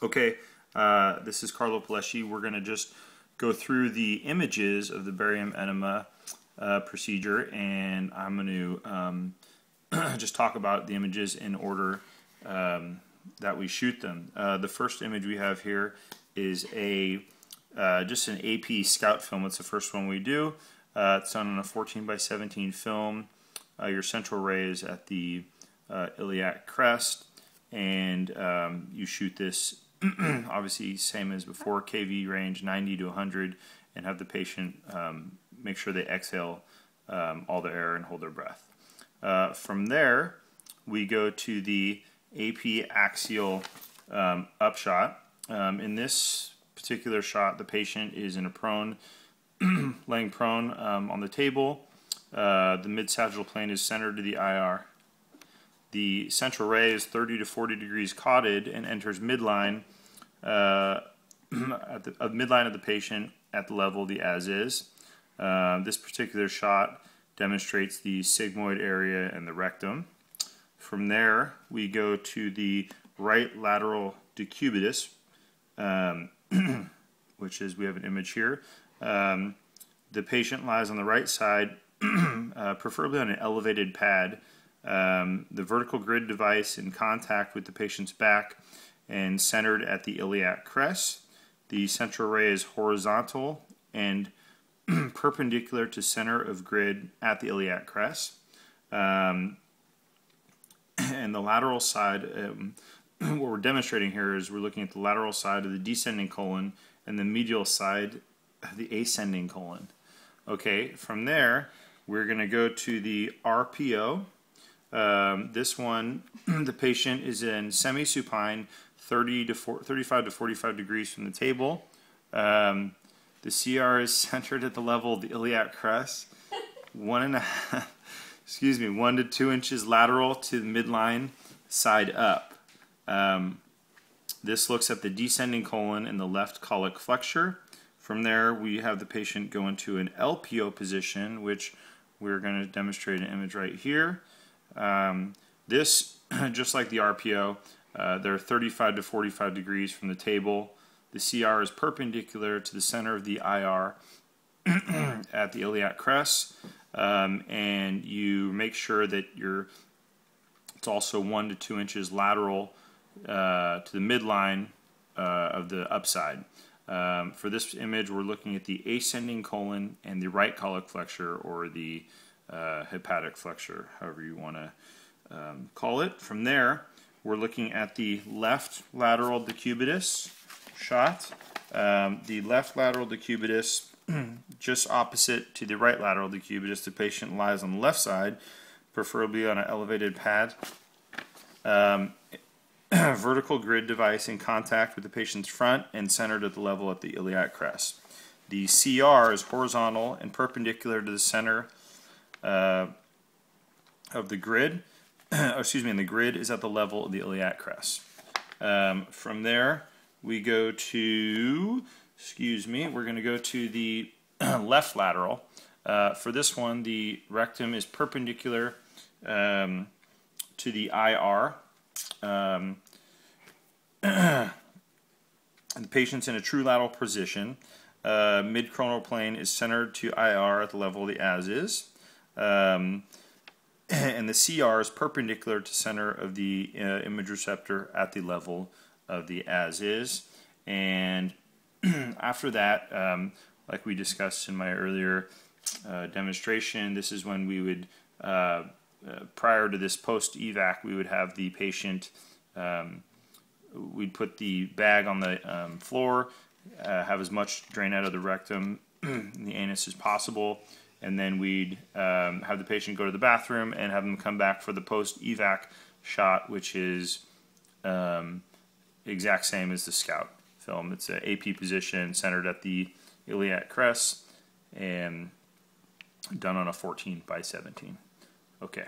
Okay, this is Carlo Palesci. We're going to just go through the images of the barium enema procedure, and I'm going to just talk about the images in order that we shoot them. The first image we have here is just an AP scout film. It's the first one we do. It's done on a 14x17 film. Your central ray is at the iliac crest, and you shoot this obviously same as before, kV range 90 to 100, and have the patient make sure they exhale all the air and hold their breath. From there, we go to the AP axial upshot. In this particular shot, the patient is in a prone, laying prone on the table. The mid-sagittal plane is centered to the IR. The central ray is 30 to 40 degrees cauted and enters midline midline of the patient at the level of the as-is. This particular shot demonstrates the sigmoid area and the rectum. From there, we go to the right lateral decubitus, which is, we have an image here. The patient lies on the right side, preferably on an elevated pad. The vertical grid device in contact with the patient's back and centered at the iliac crest. The central ray is horizontal and perpendicular to center of grid at the iliac crest. And the lateral side, what we're demonstrating here is we're looking at the lateral side of the descending colon and the medial side of the ascending colon. Okay, from there, we're going to go to the RPO. This one, the patient is in semi-supine, 35 to 45 degrees from the table. The CR is centered at the level of the iliac crest, 1 to 2 inches lateral to the midline, side up. This looks at the descending colon and the left colic flexure. From there, we have the patient go into an LPO position, which we're going to demonstrate an image right here. This, just like the RPO, they're 35 to 45 degrees from the table. The CR is perpendicular to the center of the IR at the iliac crest, and you make sure that it's also 1 to 2 inches lateral to the midline of the upside. For this image, we're looking at the ascending colon and the right colic flexure, or the hepatic flexure, however you want to call it. From there, we're looking at the left lateral decubitus shot. The left lateral decubitus, just opposite to the right lateral decubitus, the patient lies on the left side, preferably on an elevated pad. Vertical grid device in contact with the patient's front and centered at the level at the iliac crest. The CR is horizontal and perpendicular to the center of the grid. And the grid is at the level of the iliac crest. From there, we go to, we're going to go to the left lateral. For this one, the rectum is perpendicular to the IR. The patient's in a true lateral position. Mid-coronal plane is centered to IR at the level of the as-is. And the CR is perpendicular to center of the image receptor at the level of the as-is. And after that, like we discussed in my earlier demonstration, this is when we would, prior to this post-evac, we would have the patient, we'd put the bag on the floor, have as much drain out of the rectum and the anus as possible, and then we'd have the patient go to the bathroom and have them come back for the post-evac shot, which is exact same as the scout film. It's an AP position centered at the iliac crest and done on a 14x17. Okay.